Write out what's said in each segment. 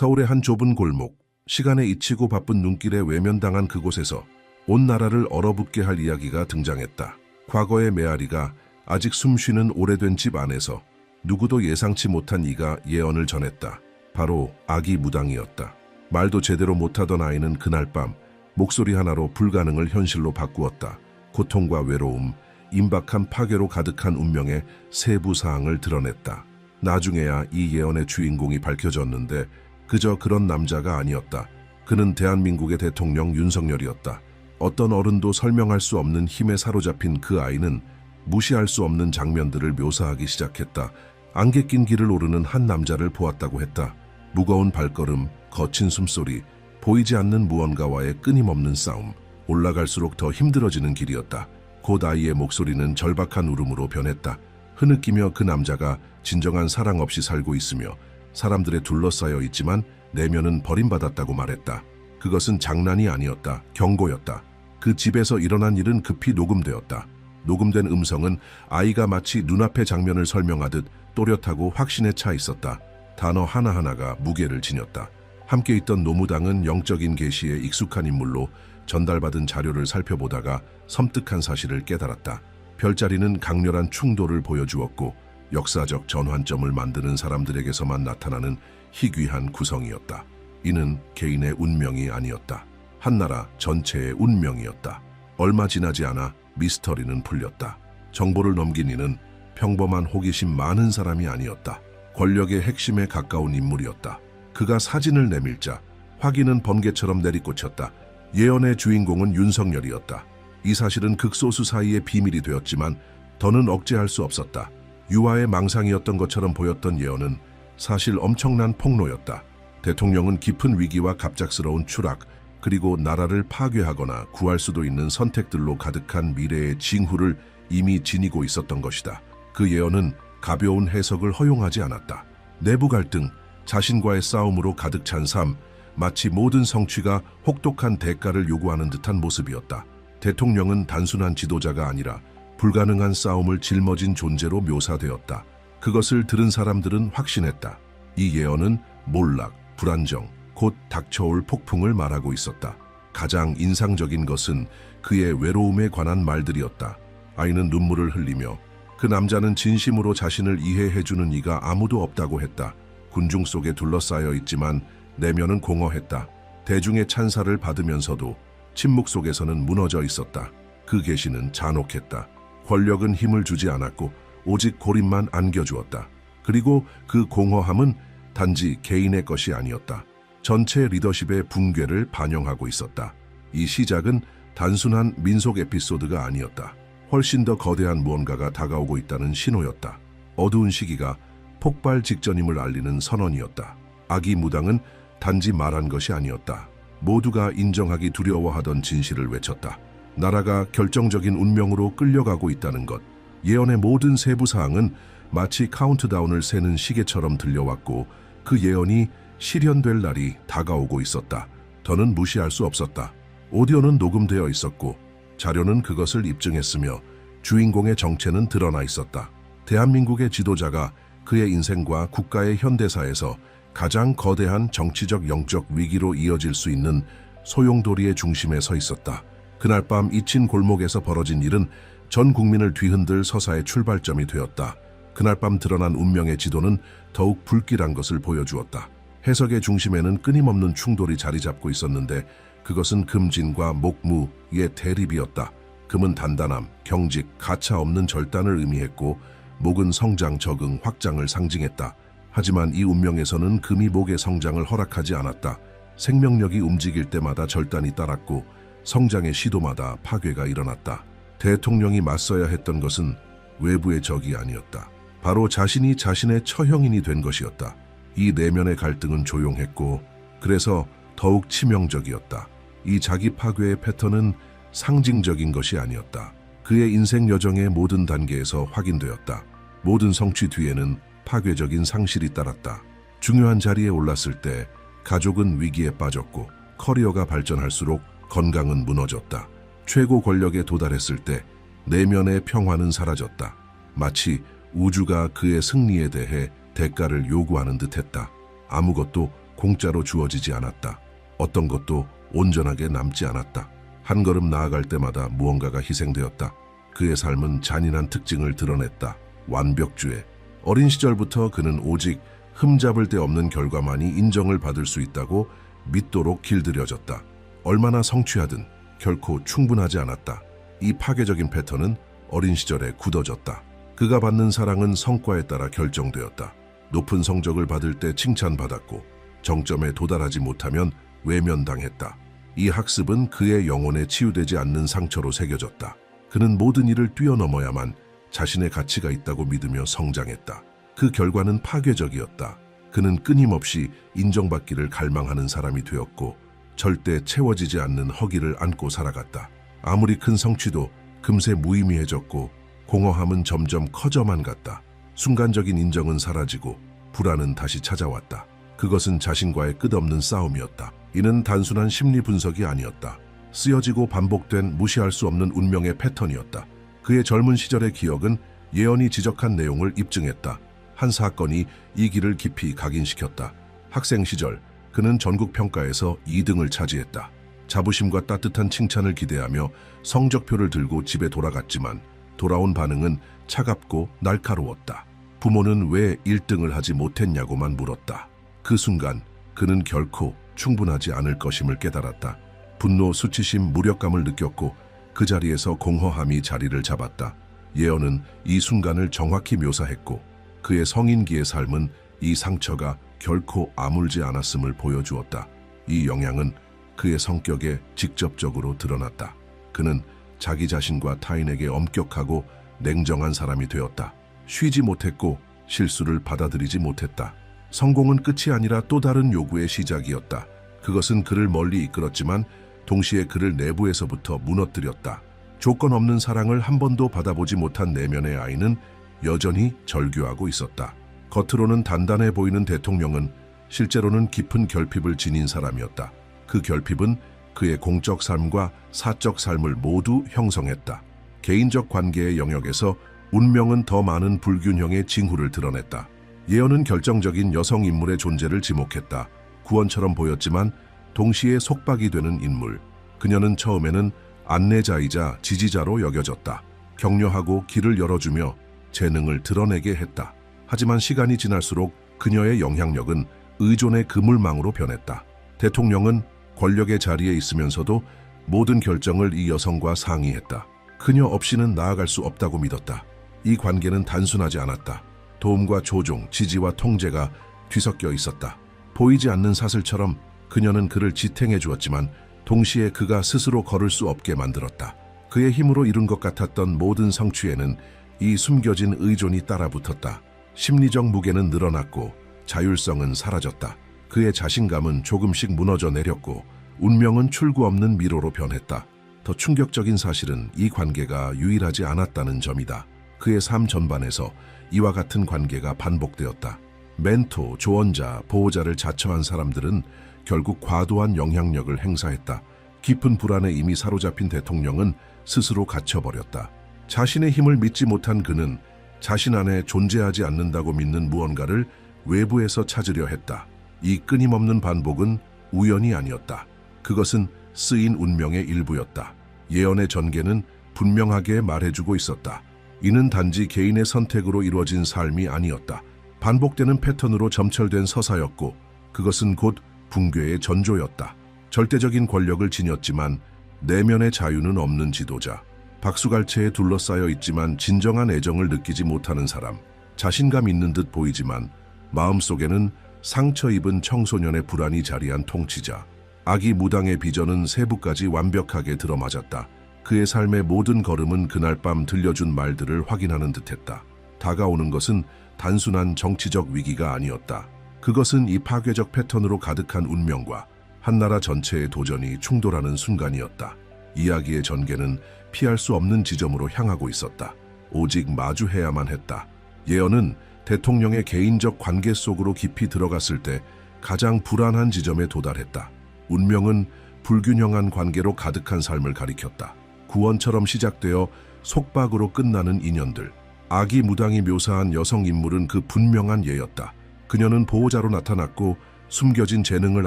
서울의 한 좁은 골목, 시간에 잊히고 바쁜 눈길에 외면당한 그곳에서 온 나라를 얼어붙게 할 이야기가 등장했다. 과거의 메아리가 아직 숨쉬는 오래된 집 안에서 누구도 예상치 못한 이가 예언을 전했다. 바로 아기 무당이었다. 말도 제대로 못하던 아이는 그날 밤 목소리 하나로 불가능을 현실로 바꾸었다. 고통과 외로움, 임박한 파괴로 가득한 운명의 세부 사항을 드러냈다. 나중에야 이 예언의 주인공이 밝혀졌는데 그저 그런 남자가 아니었다. 그는 대한민국의 대통령 윤석열이었다. 어떤 어른도 설명할 수 없는 힘에 사로잡힌 그 아이는 무시할 수 없는 장면들을 묘사하기 시작했다. 안개 낀 길을 오르는 한 남자를 보았다고 했다. 무거운 발걸음, 거친 숨소리, 보이지 않는 무언가와의 끊임없는 싸움, 올라갈수록 더 힘들어지는 길이었다. 곧 아이의 목소리는 절박한 울음으로 변했다. 흐느끼며 그 남자가 진정한 사랑 없이 살고 있으며 사람들에 둘러싸여 있지만 내면은 버림받았다고 말했다. 그것은 장난이 아니었다. 경고였다. 그 집에서 일어난 일은 급히 녹음되었다. 녹음된 음성은 아이가 마치 눈앞의 장면을 설명하듯 또렷하고 확신에 차 있었다. 단어 하나하나가 무게를 지녔다. 함께 있던 노무당은 영적인 계시에 익숙한 인물로 전달받은 자료를 살펴보다가 섬뜩한 사실을 깨달았다. 별자리는 강렬한 충돌을 보여주었고 역사적 전환점을 만드는 사람들에게서만 나타나는 희귀한 구성이었다. 이는 개인의 운명이 아니었다. 한나라 전체의 운명이었다. 얼마 지나지 않아 미스터리는 풀렸다. 정보를 넘긴 이는 평범한 호기심 많은 사람이 아니었다. 권력의 핵심에 가까운 인물이었다. 그가 사진을 내밀자 확인은 번개처럼 내리꽂혔다. 예언의 주인공은 윤석열이었다. 이 사실은 극소수 사이의 비밀이 되었지만 더는 억제할 수 없었다. 유아의 망상이었던 것처럼 보였던 예언은 사실 엄청난 폭로였다. 대통령은 깊은 위기와 갑작스러운 추락, 그리고 나라를 파괴하거나 구할 수도 있는 선택들로 가득한 미래의 징후를 이미 지니고 있었던 것이다. 그 예언은 가벼운 해석을 허용하지 않았다. 내부 갈등, 자신과의 싸움으로 가득 찬 삶, 마치 모든 성취가 혹독한 대가를 요구하는 듯한 모습이었다. 대통령은 단순한 지도자가 아니라 불가능한 싸움을 짊어진 존재로 묘사되었다. 그것을 들은 사람들은 확신했다. 이 예언은 몰락, 불안정, 곧 닥쳐올 폭풍을 말하고 있었다. 가장 인상적인 것은 그의 외로움에 관한 말들이었다. 아이는 눈물을 흘리며 그 남자는 진심으로 자신을 이해해주는 이가 아무도 없다고 했다. 군중 속에 둘러싸여 있지만 내면은 공허했다. 대중의 찬사를 받으면서도 침묵 속에서는 무너져 있었다. 그 계시는 잔혹했다. 권력은 힘을 주지 않았고 오직 고립만 안겨주었다. 그리고 그 공허함은 단지 개인의 것이 아니었다. 전체 리더십의 붕괴를 반영하고 있었다. 이 시작은 단순한 민속 에피소드가 아니었다. 훨씬 더 거대한 무언가가 다가오고 있다는 신호였다. 어두운 시기가 폭발 직전임을 알리는 선언이었다. 아기 무당은 단지 말한 것이 아니었다. 모두가 인정하기 두려워하던 진실을 외쳤다. 나라가 결정적인 운명으로 끌려가고 있다는 것. 예언의 모든 세부 사항은 마치 카운트다운을 세는 시계처럼 들려왔고 그 예언이 실현될 날이 다가오고 있었다. 더는 무시할 수 없었다. 오디오는 녹음되어 있었고 자료는 그것을 입증했으며 주인공의 정체는 드러나 있었다. 대한민국의 지도자가 그의 인생과 국가의 현대사에서 가장 거대한 정치적 영적 위기로 이어질 수 있는 소용돌이의 중심에 서 있었다. 그날 밤 잊힌 골목에서 벌어진 일은 전 국민을 뒤흔들 서사의 출발점이 되었다. 그날 밤 드러난 운명의 지도는 더욱 불길한 것을 보여주었다. 해석의 중심에는 끊임없는 충돌이 자리 잡고 있었는데 그것은 금진과 목무의 대립이었다. 금은 단단함, 경직, 가차 없는 절단을 의미했고 목은 성장, 적응, 확장을 상징했다. 하지만 이 운명에서는 금이 목의 성장을 허락하지 않았다. 생명력이 움직일 때마다 절단이 따랐고 성장의 시도마다 파괴가 일어났다. 대통령이 맞서야 했던 것은 외부의 적이 아니었다. 바로 자신이 자신의 처형인이 된 것이었다. 이 내면의 갈등은 조용했고 그래서 더욱 치명적이었다. 이 자기 파괴의 패턴은 상징적인 것이 아니었다. 그의 인생 여정의 모든 단계에서 확인되었다. 모든 성취 뒤에는 파괴적인 상실이 따랐다. 중요한 자리에 올랐을 때 가족은 위기에 빠졌고 커리어가 발전할수록 건강은 무너졌다. 최고 권력에 도달했을 때 내면의 평화는 사라졌다. 마치 우주가 그의 승리에 대해 대가를 요구하는 듯했다. 아무것도 공짜로 주어지지 않았다. 어떤 것도 온전하게 남지 않았다. 한 걸음 나아갈 때마다 무언가가 희생되었다. 그의 삶은 잔인한 특징을 드러냈다. 완벽주의. 어린 시절부터 그는 오직 흠잡을 데 없는 결과만이 인정을 받을 수 있다고 믿도록 길들여졌다. 얼마나 성취하든 결코 충분하지 않았다. 이 파괴적인 패턴은 어린 시절에 굳어졌다. 그가 받는 사랑은 성과에 따라 결정되었다. 높은 성적을 받을 때 칭찬받았고 정점에 도달하지 못하면 외면당했다. 이 학습은 그의 영혼에 치유되지 않는 상처로 새겨졌다. 그는 모든 일을 뛰어넘어야만 자신의 가치가 있다고 믿으며 성장했다. 그 결과는 파괴적이었다. 그는 끊임없이 인정받기를 갈망하는 사람이 되었고 절대 채워지지 않는 허기를 안고 살아갔다. 아무리 큰 성취도 금세 무의미해졌고 공허함은 점점 커져만 갔다. 순간적인 인정은 사라지고 불안은 다시 찾아왔다. 그것은 자신과의 끝없는 싸움이었다. 이는 단순한 심리 분석이 아니었다. 쓰여지고 반복된 무시할 수 없는 운명의 패턴이었다. 그의 젊은 시절의 기억은 예언이 지적한 내용을 입증했다. 한 사건이 이 길을 깊이 각인시켰다. 학생 시절 그는 전국 평가에서 2등을 차지했다. 자부심과 따뜻한 칭찬을 기대하며 성적표를 들고 집에 돌아갔지만 돌아온 반응은 차갑고 날카로웠다. 부모는 왜 1등을 하지 못했냐고만 물었다. 그 순간 그는 결코 충분하지 않을 것임을 깨달았다. 분노, 수치심, 무력감을 느꼈고 그 자리에서 공허함이 자리를 잡았다. 예언은 이 순간을 정확히 묘사했고 그의 성인기의 삶은 이 상처가 결코 아물지 않았음을 보여주었다. 이 영향은 그의 성격에 직접적으로 드러났다. 그는 자기 자신과 타인에게 엄격하고 냉정한 사람이 되었다. 쉬지 못했고 실수를 받아들이지 못했다. 성공은 끝이 아니라 또 다른 요구의 시작이었다. 그것은 그를 멀리 이끌었지만 동시에 그를 내부에서부터 무너뜨렸다. 조건 없는 사랑을 한 번도 받아보지 못한 내면의 아이는 여전히 절규하고 있었다. 겉으로는 단단해 보이는 대통령은 실제로는 깊은 결핍을 지닌 사람이었다. 그 결핍은 그의 공적 삶과 사적 삶을 모두 형성했다. 개인적 관계의 영역에서 운명은 더 많은 불균형의 징후를 드러냈다. 예언은 결정적인 여성 인물의 존재를 지목했다. 구원처럼 보였지만 동시에 속박이 되는 인물. 그녀는 처음에는 안내자이자 지지자로 여겨졌다. 격려하고 길을 열어주며 재능을 드러내게 했다. 하지만 시간이 지날수록 그녀의 영향력은 의존의 그물망으로 변했다. 대통령은 권력의 자리에 있으면서도 모든 결정을 이 여성과 상의했다. 그녀 없이는 나아갈 수 없다고 믿었다. 이 관계는 단순하지 않았다. 도움과 조종, 지지와 통제가 뒤섞여 있었다. 보이지 않는 사슬처럼 그녀는 그를 지탱해 주었지만 동시에 그가 스스로 걸을 수 없게 만들었다. 그의 힘으로 이룬 것 같았던 모든 성취에는 이 숨겨진 의존이 따라붙었다. 심리적 무게는 늘어났고 자율성은 사라졌다. 그의 자신감은 조금씩 무너져 내렸고 운명은 출구 없는 미로로 변했다. 더 충격적인 사실은 이 관계가 유일하지 않았다는 점이다. 그의 삶 전반에서 이와 같은 관계가 반복되었다. 멘토, 조언자, 보호자를 자처한 사람들은 결국 과도한 영향력을 행사했다. 깊은 불안에 이미 사로잡힌 대통령은 스스로 갇혀버렸다. 자신의 힘을 믿지 못한 그는 자신 안에 존재하지 않는다고 믿는 무언가를 외부에서 찾으려 했다. 이 끊임없는 반복은 우연이 아니었다. 그것은 쓰인 운명의 일부였다. 예언의 전개는 분명하게 말해주고 있었다. 이는 단지 개인의 선택으로 이루어진 삶이 아니었다. 반복되는 패턴으로 점철된 서사였고 그것은 곧 붕괴의 전조였다. 절대적인 권력을 지녔지만 내면의 자유는 없는 지도자. 박수갈채에 둘러싸여 있지만 진정한 애정을 느끼지 못하는 사람. 자신감 있는 듯 보이지만 마음속에는 상처 입은 청소년의 불안이 자리한 통치자. 악이 무당의 비전은 세부까지 완벽하게 들어맞았다. 그의 삶의 모든 걸음은 그날 밤 들려준 말들을 확인하는 듯했다. 다가오는 것은 단순한 정치적 위기가 아니었다. 그것은 이 파괴적 패턴으로 가득한 운명과 한나라 전체의 도전이 충돌하는 순간이었다. 이야기의 전개는 피할 수 없는 지점으로 향하고 있었다. 오직 마주해야만 했다. 예언은 대통령의 개인적 관계 속으로 깊이 들어갔을 때 가장 불안한 지점에 도달했다. 운명은 불균형한 관계로 가득한 삶을 가리켰다. 구원처럼 시작되어 속박으로 끝나는 인연들. 악이 무당이 묘사한 여성 인물은 그 분명한 예였다. 그녀는 보호자로 나타났고 숨겨진 재능을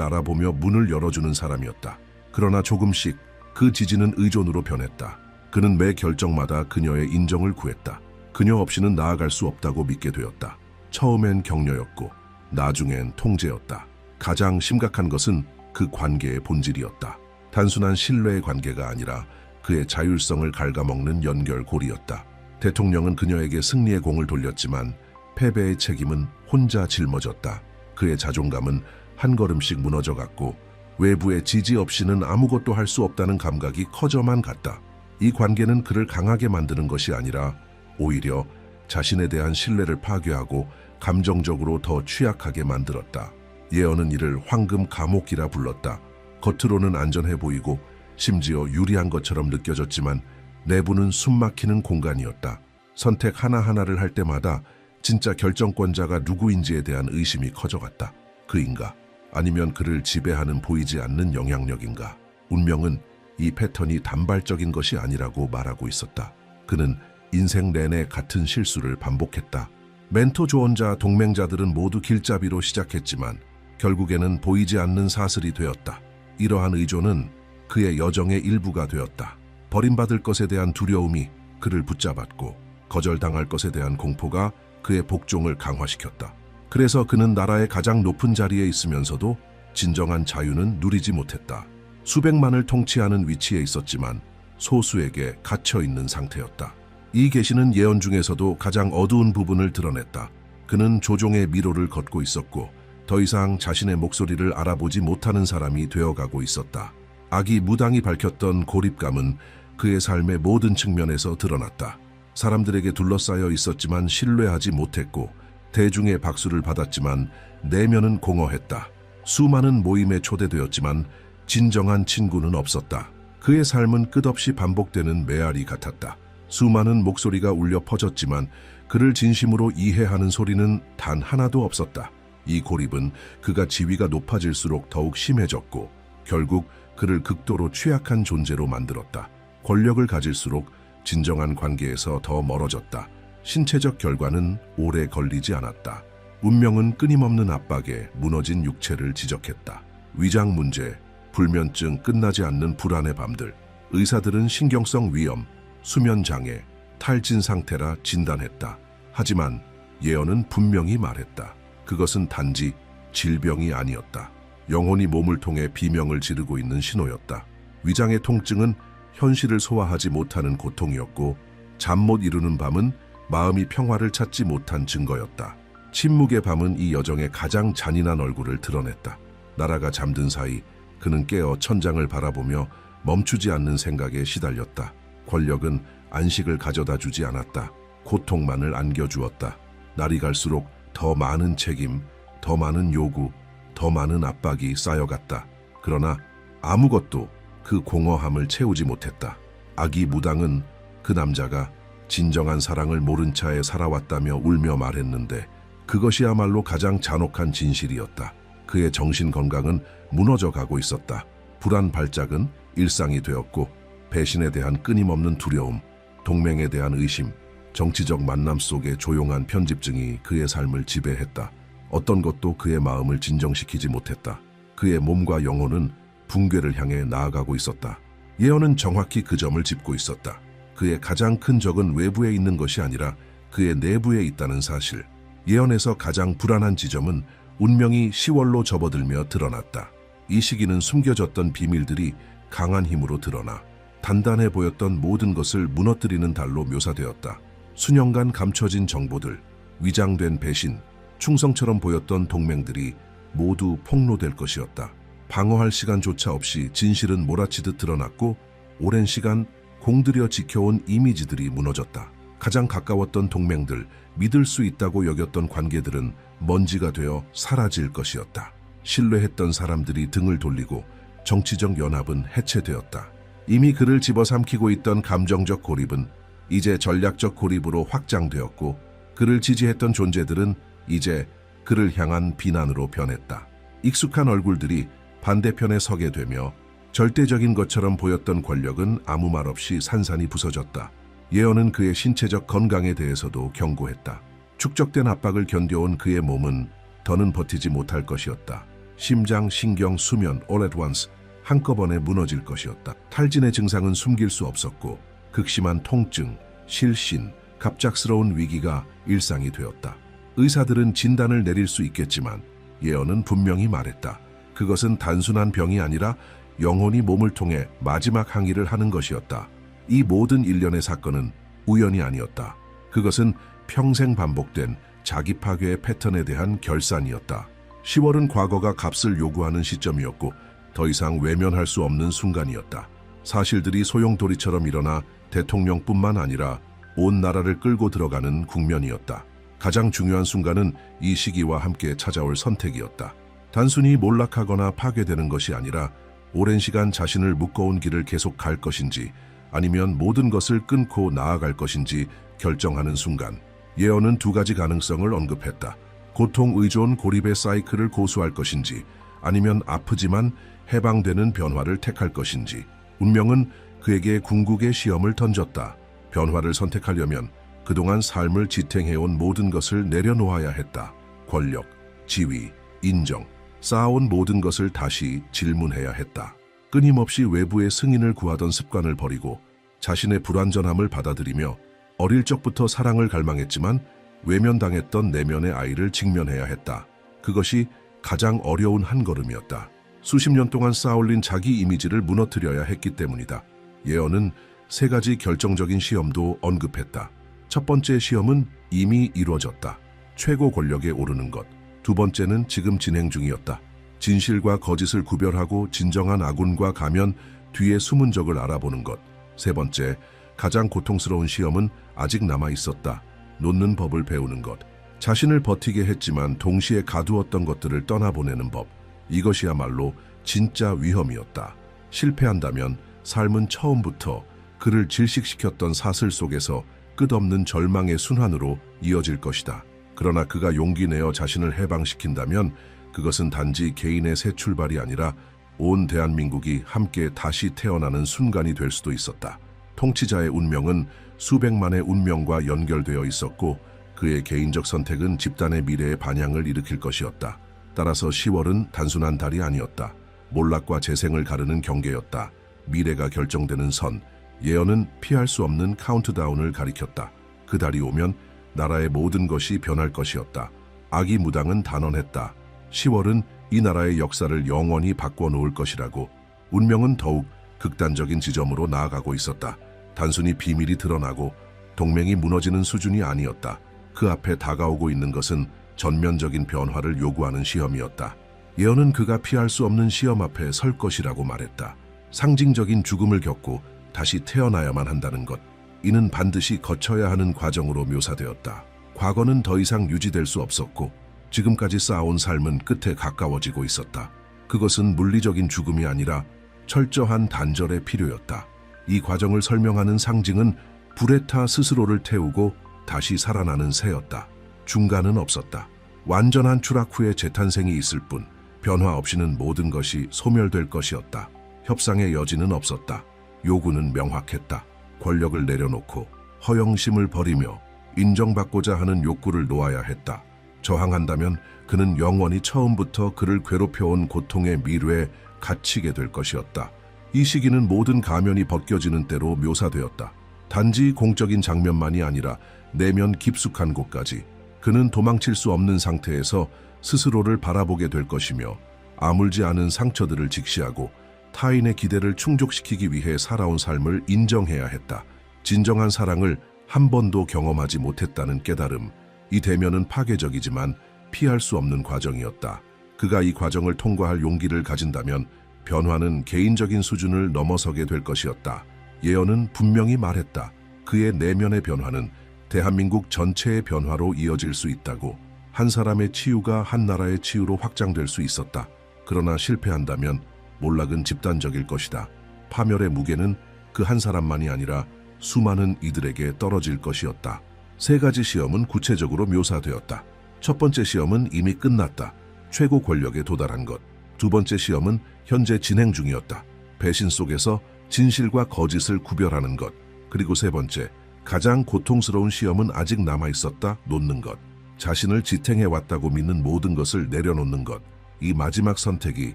알아보며 문을 열어주는 사람이었다. 그러나 조금씩 그 지지는 의존으로 변했다. 그는 매 결정마다 그녀의 인정을 구했다. 그녀 없이는 나아갈 수 없다고 믿게 되었다. 처음엔 격려였고 나중엔 통제였다. 가장 심각한 것은 그 관계의 본질이었다. 단순한 신뢰의 관계가 아니라 그의 자율성을 갉아먹는 연결고리였다. 대통령은 그녀에게 승리의 공을 돌렸지만 패배의 책임은 혼자 짊어졌다. 그의 자존감은 한 걸음씩 무너져갔고 외부의 지지 없이는 아무것도 할 수 없다는 감각이 커져만 갔다. 이 관계는 그를 강하게 만드는 것이 아니라 오히려 자신에 대한 신뢰를 파괴하고 감정적으로 더 취약하게 만들었다. 예언은 이를 황금 감옥이라 불렀다. 겉으로는 안전해 보이고 심지어 유리한 것처럼 느껴졌지만 내부는 숨막히는 공간이었다. 선택 하나하나를 할 때마다 진짜 결정권자가 누구인지에 대한 의심이 커져갔다. 그인가? 아니면 그를 지배하는 보이지 않는 영향력인가? 운명은 이 패턴이 단발적인 것이 아니라고 말하고 있었다. 그는 인생 내내 같은 실수를 반복했다. 멘토 조언자 동맹자들은 모두 길잡이로 시작했지만 결국에는 보이지 않는 사슬이 되었다. 이러한 의존은 그의 여정의 일부가 되었다. 버림받을 것에 대한 두려움이 그를 붙잡았고 거절당할 것에 대한 공포가 그의 복종을 강화시켰다. 그래서 그는 나라의 가장 높은 자리에 있으면서도 진정한 자유는 누리지 못했다. 수백만을 통치하는 위치에 있었지만 소수에게 갇혀있는 상태였다. 이 계시는 예언 중에서도 가장 어두운 부분을 드러냈다. 그는 조종의 미로를 걷고 있었고 더 이상 자신의 목소리를 알아보지 못하는 사람이 되어가고 있었다. 악이 무당히 밝혔던 고립감은 그의 삶의 모든 측면에서 드러났다. 사람들에게 둘러싸여 있었지만 신뢰하지 못했고 대중의 박수를 받았지만 내면은 공허했다. 수많은 모임에 초대되었지만 진정한 친구는 없었다. 그의 삶은 끝없이 반복되는 메아리 같았다. 수많은 목소리가 울려 퍼졌지만 그를 진심으로 이해하는 소리는 단 하나도 없었다. 이 고립은 그가 지위가 높아질수록 더욱 심해졌고 결국 그를 극도로 취약한 존재로 만들었다. 권력을 가질수록 진정한 관계에서 더 멀어졌다. 신체적 결과는 오래 걸리지 않았다. 운명은 끊임없는 압박에 무너진 육체를 지적했다. 위장 문제, 불면증, 끝나지 않는 불안의 밤들, 의사들은 신경성 위염, 수면 장애, 탈진 상태라 진단했다. 하지만 예언은 분명히 말했다. 그것은 단지 질병이 아니었다. 영혼이 몸을 통해 비명을 지르고 있는 신호였다. 위장의 통증은 현실을 소화하지 못하는 고통이었고 잠 못 이루는 밤은 마음이 평화를 찾지 못한 증거였다. 침묵의 밤은 이 여정의 가장 잔인한 얼굴을 드러냈다. 나라가 잠든 사이 그는 깨어 천장을 바라보며 멈추지 않는 생각에 시달렸다. 권력은 안식을 가져다 주지 않았다. 고통만을 안겨주었다. 날이 갈수록 더 많은 책임, 더 많은 요구, 더 많은 압박이 쌓여갔다. 그러나 아무것도 그 공허함을 채우지 못했다. 아기 무당은 그 남자가 진정한 사랑을 모른 차에 살아왔다며 울며 말했는데 그것이야말로 가장 잔혹한 진실이었다. 그의 정신 건강은 무너져 가고 있었다. 불안 발작은 일상이 되었고 배신에 대한 끊임없는 두려움, 동맹에 대한 의심, 정치적 만남 속의 조용한 편집증이 그의 삶을 지배했다. 어떤 것도 그의 마음을 진정시키지 못했다. 그의 몸과 영혼은 붕괴를 향해 나아가고 있었다. 예언은 정확히 그 점을 짚고 있었다. 그의 가장 큰 적은 외부에 있는 것이 아니라 그의 내부에 있다는 사실. 예언에서 가장 불안한 지점은 운명이 시월로 접어들며 드러났다. 이 시기는 숨겨졌던 비밀들이 강한 힘으로 드러나 단단해 보였던 모든 것을 무너뜨리는 달로 묘사되었다. 수년간 감춰진 정보들, 위장된 배신, 충성처럼 보였던 동맹들이 모두 폭로될 것이었다. 방어할 시간조차 없이 진실은 몰아치듯 드러났고 오랜 시간 공들여 지켜온 이미지들이 무너졌다. 가장 가까웠던 동맹들, 믿을 수 있다고 여겼던 관계들은 먼지가 되어 사라질 것이었다. 신뢰했던 사람들이 등을 돌리고 정치적 연합은 해체되었다. 이미 그를 집어삼키고 있던 감정적 고립은 이제 전략적 고립으로 확장되었고 그를 지지했던 존재들은 이제 그를 향한 비난으로 변했다. 익숙한 얼굴들이 반대편에 서게 되며 절대적인 것처럼 보였던 권력은 아무 말 없이 산산이 부서졌다. 예언은 그의 신체적 건강에 대해서도 경고했다. 축적된 압박을 견뎌온 그의 몸은 더는 버티지 못할 것이었다. 심장, 신경, 수면, all at once 한꺼번에 무너질 것이었다. 탈진의 증상은 숨길 수 없었고 극심한 통증, 실신, 갑작스러운 위기가 일상이 되었다. 의사들은 진단을 내릴 수 있겠지만 예언은 분명히 말했다. 그것은 단순한 병이 아니라 영혼이 몸을 통해 마지막 항해를 하는 것이었다. 이 모든 일련의 사건은 우연이 아니었다. 그것은 평생 반복된 자기 파괴의 패턴에 대한 결산이었다. 10월은 과거가 값을 요구하는 시점이었고 더 이상 외면할 수 없는 순간이었다. 사실들이 소용돌이처럼 일어나 대통령뿐만 아니라 온 나라를 끌고 들어가는 국면이었다. 가장 중요한 순간은 이 시기와 함께 찾아올 선택이었다. 단순히 몰락하거나 파괴되는 것이 아니라 오랜 시간 자신을 묶어온 길을 계속 갈 것인지 아니면 모든 것을 끊고 나아갈 것인지 결정하는 순간. 예언은 두 가지 가능성을 언급했다. 고통, 의존, 고립의 사이클을 고수할 것인지 아니면 아프지만 해방되는 변화를 택할 것인지. 운명은 그에게 궁극의 시험을 던졌다. 변화를 선택하려면 그동안 삶을 지탱해온 모든 것을 내려놓아야 했다. 권력, 지위, 인정, 쌓아온 모든 것을 다시 질문해야 했다. 끊임없이 외부의 승인을 구하던 습관을 버리고 자신의 불완전함을 받아들이며 어릴 적부터 사랑을 갈망했지만 외면당했던 내면의 아이를 직면해야 했다. 그것이 가장 어려운 한 걸음이었다. 수십 년 동안 쌓아올린 자기 이미지를 무너뜨려야 했기 때문이다. 예언은 세 가지 결정적인 시험도 언급했다. 첫 번째 시험은 이미 이루어졌다. 최고 권력에 오르는 것. 두 번째는 지금 진행 중이었다. 진실과 거짓을 구별하고 진정한 아군과 가면 뒤에 숨은 적을 알아보는 것. 세 번째, 가장 고통스러운 시험은 아직 남아 있었다. 놓는 법을 배우는 것. 자신을 버티게 했지만 동시에 가두었던 것들을 떠나보내는 법. 이것이야말로 진짜 위험이었다. 실패한다면 삶은 처음부터 그를 질식시켰던 사슬 속에서 끝없는 절망의 순환으로 이어질 것이다. 그러나 그가 용기 내어 자신을 해방시킨다면 그것은 단지 개인의 새 출발이 아니라 온 대한민국이 함께 다시 태어나는 순간이 될 수도 있었다. 통치자의 운명은 수백만의 운명과 연결되어 있었고 그의 개인적 선택은 집단의 미래의 반향을 일으킬 것이었다. 따라서 10월은 단순한 달이 아니었다. 몰락과 재생을 가르는 경계였다. 미래가 결정되는 선, 예언은 피할 수 없는 카운트다운을 가리켰다. 그 달이 오면 나라의 모든 것이 변할 것이었다. 악이 무당은 단언했다. 10월은 이 나라의 역사를 영원히 바꿔놓을 것이라고. 운명은 더욱 극단적인 지점으로 나아가고 있었다. 단순히 비밀이 드러나고 동맹이 무너지는 수준이 아니었다. 그 앞에 다가오고 있는 것은 전면적인 변화를 요구하는 시험이었다. 예언은 그가 피할 수 없는 시험 앞에 설 것이라고 말했다. 상징적인 죽음을 겪고 다시 태어나야만 한다는 것. 이는 반드시 거쳐야 하는 과정으로 묘사되었다. 과거는 더 이상 유지될 수 없었고 지금까지 쌓아온 삶은 끝에 가까워지고 있었다. 그것은 물리적인 죽음이 아니라 철저한 단절의 필요였다. 이 과정을 설명하는 상징은 불에 타 스스로를 태우고 다시 살아나는 새였다. 중간은 없었다. 완전한 추락 후에 재탄생이 있을 뿐 변화 없이는 모든 것이 소멸될 것이었다. 협상의 여지는 없었다. 요구는 명확했다. 권력을 내려놓고 허영심을 버리며 인정받고자 하는 욕구를 놓아야 했다. 저항한다면 그는 영원히 처음부터 그를 괴롭혀온 고통의 미뢰에 갇히게 될 것이었다. 이 시기는 모든 가면이 벗겨지는 때로 묘사되었다. 단지 공적인 장면만이 아니라 내면 깊숙한 곳까지. 그는 도망칠 수 없는 상태에서 스스로를 바라보게 될 것이며 아물지 않은 상처들을 직시하고 타인의 기대를 충족시키기 위해 살아온 삶을 인정해야 했다. 진정한 사랑을 한 번도 경험하지 못했다는 깨달음. 이 대면은 파괴적이지만 피할 수 없는 과정이었다. 그가 이 과정을 통과할 용기를 가진다면 변화는 개인적인 수준을 넘어서게 될 것이었다. 예언은 분명히 말했다. 그의 내면의 변화는 대한민국 전체의 변화로 이어질 수 있다고. 한 사람의 치유가 한 나라의 치유로 확장될 수 있었다. 그러나 실패한다면 몰락은 집단적일 것이다. 파멸의 무게는 그 한 사람만이 아니라 수많은 이들에게 떨어질 것이었다. 세 가지 시험은 구체적으로 묘사되었다. 첫 번째 시험은 이미 끝났다. 최고 권력에 도달한 것. 두 번째 시험은 현재 진행 중이었다. 배신 속에서 진실과 거짓을 구별하는 것. 그리고 세 번째, 가장 고통스러운 시험은 아직 남아 있었다. 놓는 것. 자신을 지탱해왔다고 믿는 모든 것을 내려놓는 것. 이 마지막 선택이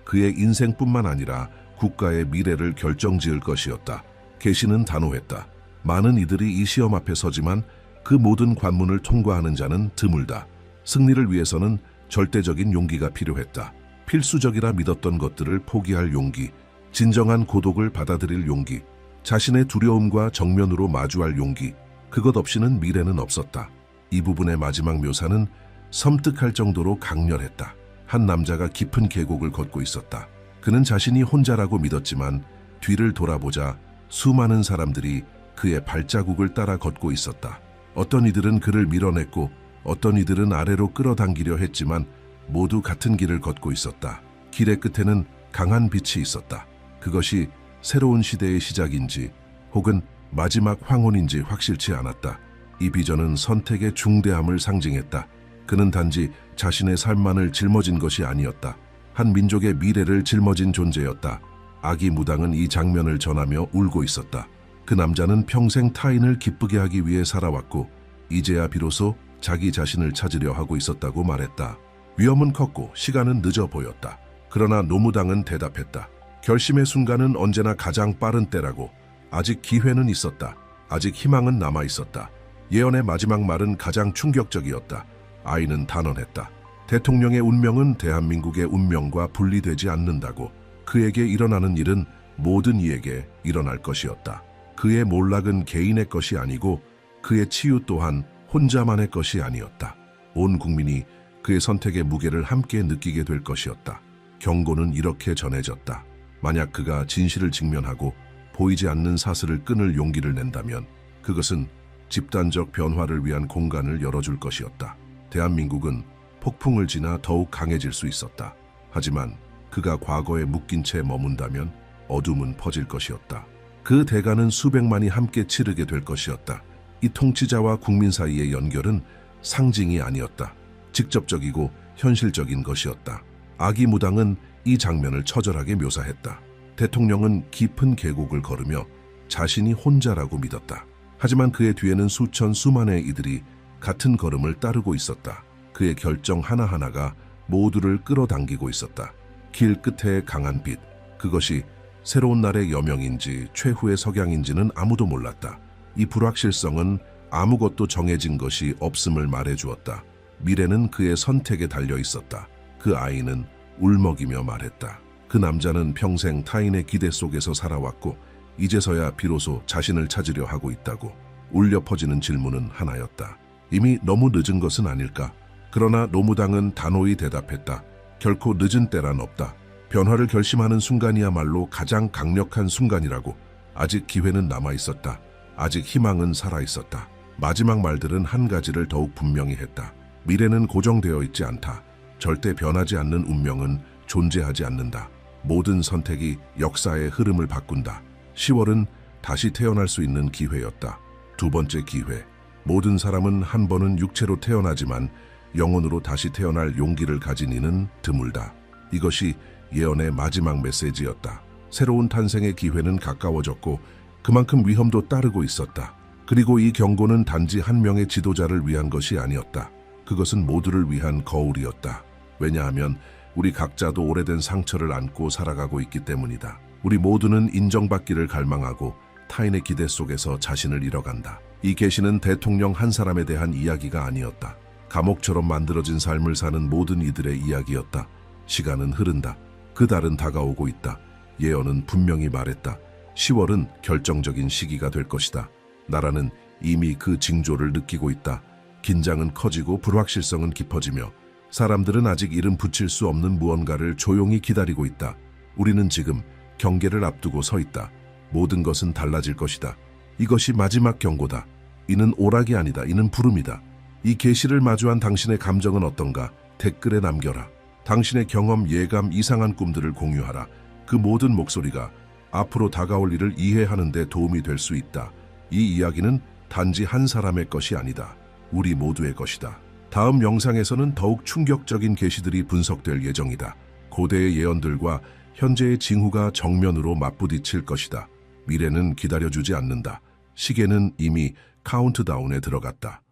그의 인생뿐만 아니라 국가의 미래를 결정지을 것이었다. 계시는 단호했다. 많은 이들이 이 시험 앞에 서지만 그 모든 관문을 통과하는 자는 드물다. 승리를 위해서는 절대적인 용기가 필요했다. 필수적이라 믿었던 것들을 포기할 용기, 진정한 고독을 받아들일 용기, 자신의 두려움과 정면으로 마주할 용기, 그것 없이는 미래는 없었다. 이 부분의 마지막 묘사는 섬뜩할 정도로 강렬했다. 한 남자가 깊은 계곡을 걷고 있었다. 그는 자신이 혼자라고 믿었지만 뒤를 돌아보자 수많은 사람들이 그의 발자국을 따라 걷고 있었다. 어떤 이들은 그를 밀어냈고 어떤 이들은 아래로 끌어당기려 했지만 모두 같은 길을 걷고 있었다. 길의 끝에는 강한 빛이 있었다. 그것이 새로운 시대의 시작인지 혹은 마지막 황혼인지 확실치 않았다. 이 비전은 선택의 중대함을 상징했다. 그는 단지 자신의 삶만을 짊어진 것이 아니었다. 한 민족의 미래를 짊어진 존재였다. 아기 무당은 이 장면을 전하며 울고 있었다. 그 남자는 평생 타인을 기쁘게 하기 위해 살아왔고 이제야 비로소 자기 자신을 찾으려 하고 있었다고 말했다. 위험은 컸고 시간은 늦어 보였다. 그러나 노무당은 대답했다. 결심의 순간은 언제나 가장 빠른 때라고. 아직 기회는 있었다. 아직 희망은 남아 있었다. 예언의 마지막 말은 가장 충격적이었다. 아이는 단언했다. 대통령의 운명은 대한민국의 운명과 분리되지 않는다고. 그에게 일어나는 일은 모든 이에게 일어날 것이었다. 그의 몰락은 개인의 것이 아니고 그의 치유 또한 혼자만의 것이 아니었다. 온 국민이 그의 선택의 무게를 함께 느끼게 될 것이었다. 경고는 이렇게 전해졌다. 만약 그가 진실을 직면하고 보이지 않는 사슬을 끊을 용기를 낸다면 그것은 집단적 변화를 위한 공간을 열어줄 것이었다. 대한민국은 폭풍을 지나 더욱 강해질 수 있었다. 하지만 그가 과거에 묶인 채 머문다면 어둠은 퍼질 것이었다. 그 대가는 수백만이 함께 치르게 될 것이었다. 이 통치자와 국민 사이의 연결은 상징이 아니었다. 직접적이고 현실적인 것이었다. 아기 무당은 이 장면을 처절하게 묘사했다. 대통령은 깊은 계곡을 걸으며 자신이 혼자라고 믿었다. 하지만 그의 뒤에는 수만의 이들이 같은 걸음을 따르고 있었다. 그의 결정 하나하나가 모두를 끌어당기고 있었다. 길 끝에 강한 빛, 그것이 새로운 날의 여명인지 최후의 석양인지는 아무도 몰랐다. 이 불확실성은 아무것도 정해진 것이 없음을 말해주었다. 미래는 그의 선택에 달려 있었다. 그 아이는 울먹이며 말했다. 그 남자는 평생 타인의 기대 속에서 살아왔고 이제서야 비로소 자신을 찾으려 하고 있다고. 울려 퍼지는 질문은 하나였다. 이미 너무 늦은 것은 아닐까? 그러나 노무당은 단호히 대답했다. 결코 늦은 때란 없다. 변화를 결심하는 순간이야말로 가장 강력한 순간이라고. 아직 기회는 남아 있었다. 아직 희망은 살아 있었다. 마지막 말들은 한 가지를 더욱 분명히 했다. 미래는 고정되어 있지 않다. 절대 변하지 않는 운명은 존재하지 않는다. 모든 선택이 역사의 흐름을 바꾼다. 10월은 다시 태어날 수 있는 기회였다. 두 번째 기회. 모든 사람은 한 번은 육체로 태어나지만 영혼으로 다시 태어날 용기를 가진 이는 드물다. 이것이 예언의 마지막 메시지였다. 새로운 탄생의 기회는 가까워졌고 그만큼 위험도 따르고 있었다. 그리고 이 경고는 단지 한 명의 지도자를 위한 것이 아니었다. 그것은 모두를 위한 거울이었다. 왜냐하면 우리 각자도 오래된 상처를 안고 살아가고 있기 때문이다. 우리 모두는 인정받기를 갈망하고 타인의 기대 속에서 자신을 잃어간다. 이 계시는 대통령 한 사람에 대한 이야기가 아니었다. 감옥처럼 만들어진 삶을 사는 모든 이들의 이야기였다. 시간은 흐른다. 그 달은 다가오고 있다. 예언은 분명히 말했다. 10월은 결정적인 시기가 될 것이다. 나라는 이미 그 징조를 느끼고 있다. 긴장은 커지고 불확실성은 깊어지며 사람들은 아직 이름 붙일 수 없는 무언가를 조용히 기다리고 있다. 우리는 지금 경계를 앞두고 서 있다. 모든 것은 달라질 것이다. 이것이 마지막 경고다. 이는 오락이 아니다. 이는 부름이다. 이 계시를 마주한 당신의 감정은 어떤가? 댓글에 남겨라. 당신의 경험, 예감, 이상한 꿈들을 공유하라. 그 모든 목소리가 앞으로 다가올 일을 이해하는 데 도움이 될 수 있다. 이 이야기는 단지 한 사람의 것이 아니다. 우리 모두의 것이다. 다음 영상에서는 더욱 충격적인 계시들이 분석될 예정이다. 고대의 예언들과 현재의 징후가 정면으로 맞부딪힐 것이다. 미래는 기다려주지 않는다. 시계는 이미 카운트다운에 들어갔다.